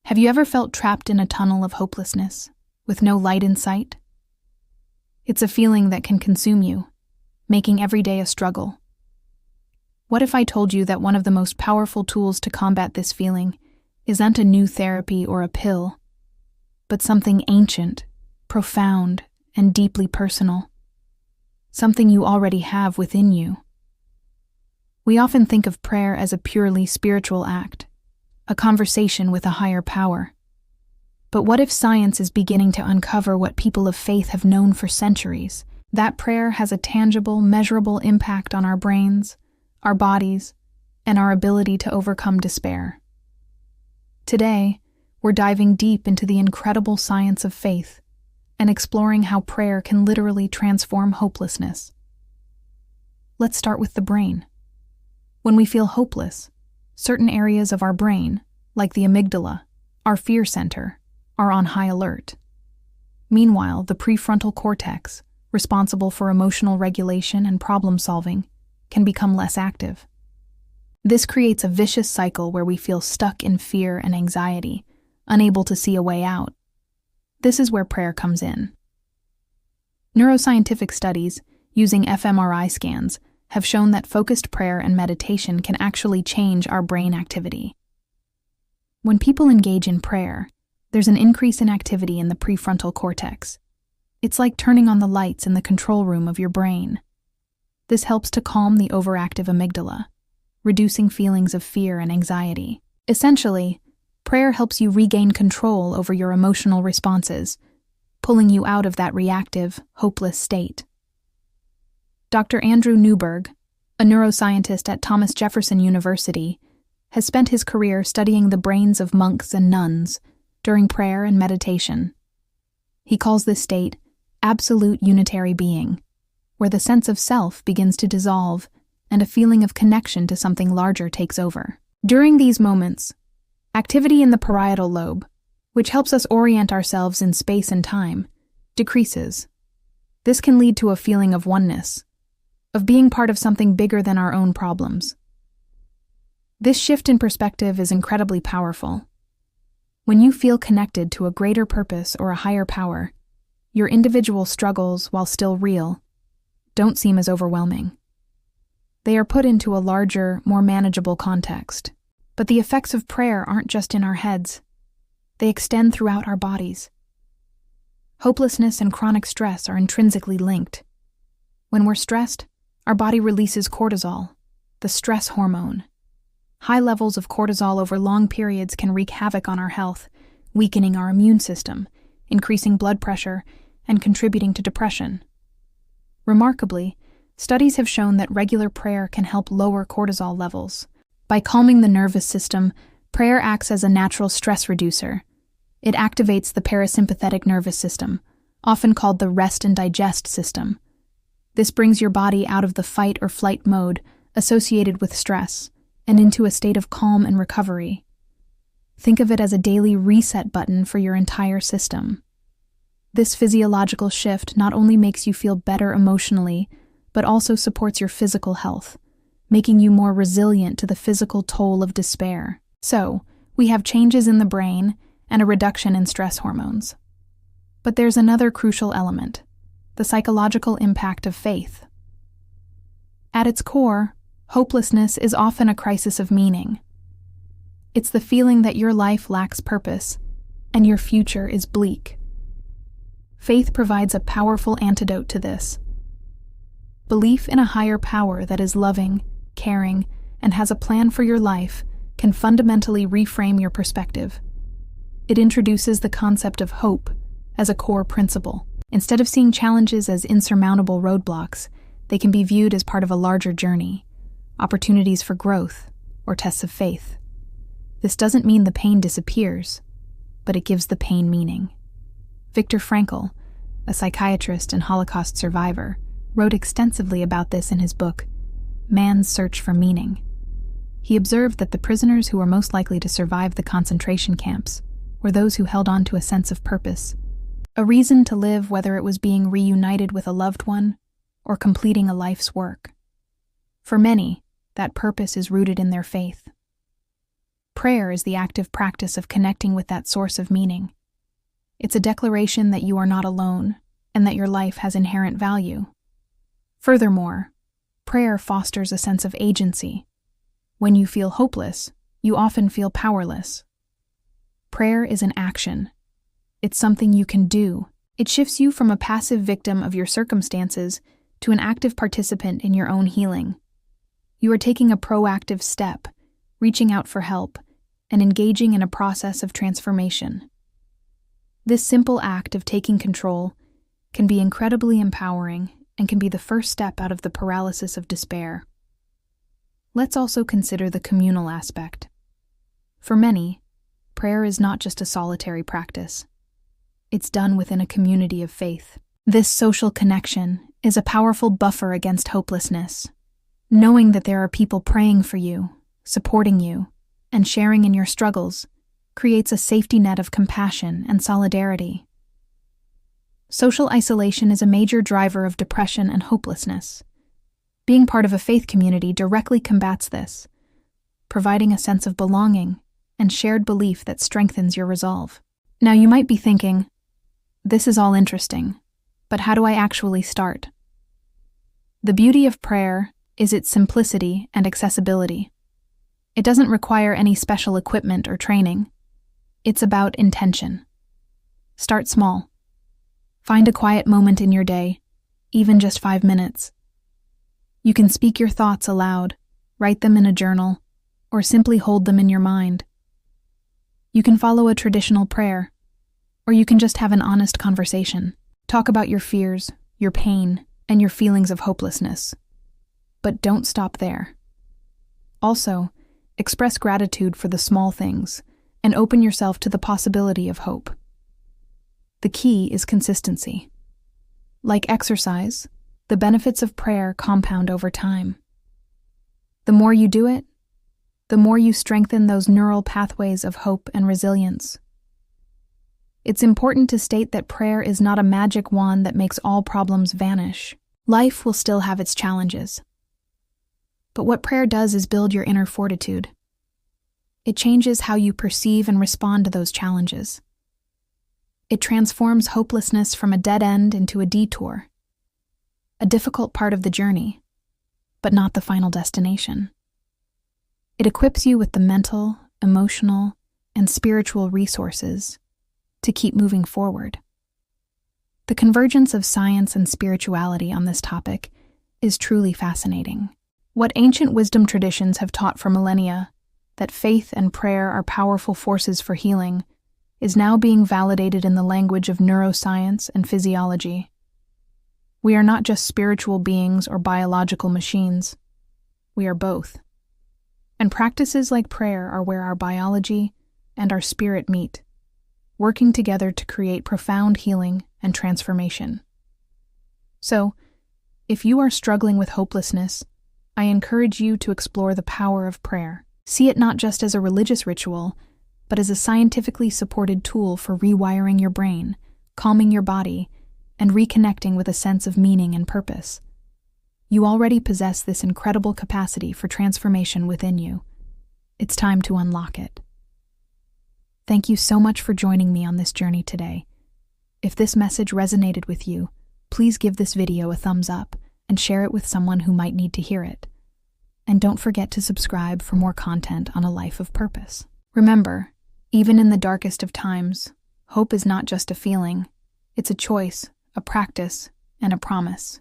Have you ever felt trapped in a tunnel of hopelessness, with no light in sight? It's a feeling that can consume you, making every day a struggle. What if I told you that one of the most powerful tools to combat this feeling isn't a new therapy or a pill, but something ancient, profound, and deeply personal? Something you already have within you. We often think of prayer as a purely spiritual act, a conversation with a higher power. But what if science is beginning to uncover what people of faith have known for centuries? That prayer has a tangible, measurable impact on our brains, our bodies, and our ability to overcome despair. Today, we're diving deep into the incredible science of faith and exploring how prayer can literally transform hopelessness. Let's start with the brain. When we feel hopeless, certain areas of our brain, like the amygdala, our fear center, are on high alert. Meanwhile, the prefrontal cortex, responsible for emotional regulation and problem-solving, can become less active. This creates a vicious cycle where we feel stuck in fear and anxiety, unable to see a way out. This is where prayer comes in. Neuroscientific studies, using fMRI scans, have shown that focused prayer and meditation can actually change our brain activity. When people engage in prayer, there's an increase in activity in the prefrontal cortex. It's like turning on the lights in the control room of your brain. This helps to calm the overactive amygdala, reducing feelings of fear and anxiety. Essentially, prayer helps you regain control over your emotional responses, pulling you out of that reactive, hopeless state. Dr. Andrew Newberg, a neuroscientist at Thomas Jefferson University, has spent his career studying the brains of monks and nuns during prayer and meditation. He calls this state absolute unitary being, where the sense of self begins to dissolve and a feeling of connection to something larger takes over. During these moments, activity in the parietal lobe, which helps us orient ourselves in space and time, decreases. This can lead to a feeling of oneness, of being part of something bigger than our own problems. This shift in perspective is incredibly powerful. When you feel connected to a greater purpose or a higher power, your individual struggles, while still real, don't seem as overwhelming. They are put into a larger, more manageable context. But the effects of prayer aren't just in our heads. They extend throughout our bodies. Hopelessness and chronic stress are intrinsically linked. When we're stressed, our body releases cortisol, the stress hormone. High levels of cortisol over long periods can wreak havoc on our health, weakening our immune system, increasing blood pressure, and contributing to depression. Remarkably, studies have shown that regular prayer can help lower cortisol levels. By calming the nervous system, prayer acts as a natural stress reducer. It activates the parasympathetic nervous system, often called the rest and digest system. This brings your body out of the fight or flight mode associated with stress and into a state of calm and recovery. Think of it as a daily reset button for your entire system. This physiological shift not only makes you feel better emotionally, but also supports your physical health, making you more resilient to the physical toll of despair. So, we have changes in the brain and a reduction in stress hormones. But there's another crucial element: the psychological impact of faith. At its core, hopelessness is often a crisis of meaning. It's the feeling that your life lacks purpose and your future is bleak. Faith provides a powerful antidote to this. Belief in a higher power that is loving, caring, and has a plan for your life can fundamentally reframe your perspective. It introduces the concept of hope as a core principle. Instead of seeing challenges as insurmountable roadblocks, they can be viewed as part of a larger journey, opportunities for growth, or tests of faith. This doesn't mean the pain disappears, but it gives the pain meaning. Viktor Frankl, a psychiatrist and Holocaust survivor, wrote extensively about this in his book, Man's Search for Meaning. He observed that the prisoners who were most likely to survive the concentration camps were those who held on to a sense of purpose, a reason to live, whether it was being reunited with a loved one or completing a life's work. For many, that purpose is rooted in their faith. Prayer is the active practice of connecting with that source of meaning. It's a declaration that you are not alone and that your life has inherent value. Furthermore, prayer fosters a sense of agency. When you feel hopeless, you often feel powerless. Prayer is an action. It's something you can do. It shifts you from a passive victim of your circumstances to an active participant in your own healing. You are taking a proactive step, reaching out for help, and engaging in a process of transformation. This simple act of taking control can be incredibly empowering and can be the first step out of the paralysis of despair. Let's also consider the communal aspect. For many, prayer is not just a solitary practice. It's done within a community of faith. This social connection is a powerful buffer against hopelessness. Knowing that there are people praying for you, supporting you, and sharing in your struggles creates a safety net of compassion and solidarity. Social isolation is a major driver of depression and hopelessness. Being part of a faith community directly combats this, providing a sense of belonging and shared belief that strengthens your resolve. Now you might be thinking, this is all interesting, but how do I actually start? The beauty of prayer is its simplicity and accessibility. It doesn't require any special equipment or training. It's about intention. Start small. Find a quiet moment in your day, even just 5 minutes. You can speak your thoughts aloud, write them in a journal, or simply hold them in your mind. You can follow a traditional prayer, or you can just have an honest conversation. Talk about your fears, your pain, and your feelings of hopelessness. But don't stop there. Also, express gratitude for the small things and open yourself to the possibility of hope. The key is consistency. Like exercise, the benefits of prayer compound over time. The more you do it, the more you strengthen those neural pathways of hope and resilience. It's important to state that prayer is not a magic wand that makes all problems vanish. Life will still have its challenges. But what prayer does is build your inner fortitude. It changes how you perceive and respond to those challenges. It transforms hopelessness from a dead end into a detour, a difficult part of the journey, but not the final destination. It equips you with the mental, emotional, and spiritual resources to keep moving forward. The convergence of science and spirituality on this topic is truly fascinating. What ancient wisdom traditions have taught for millennia, that faith and prayer are powerful forces for healing, is now being validated in the language of neuroscience and physiology. We are not just spiritual beings or biological machines. We are both. And practices like prayer are where our biology and our spirit meet, working together to create profound healing and transformation. So, if you are struggling with hopelessness, I encourage you to explore the power of prayer. See it not just as a religious ritual, but as a scientifically supported tool for rewiring your brain, calming your body, and reconnecting with a sense of meaning and purpose. You already possess this incredible capacity for transformation within you. It's time to unlock it. Thank you so much for joining me on this journey today. If this message resonated with you, please give this video a thumbs up and share it with someone who might need to hear it. And don't forget to subscribe for more content on a life of purpose. Remember, even in the darkest of times, hope is not just a feeling. It's a choice, a practice, and a promise.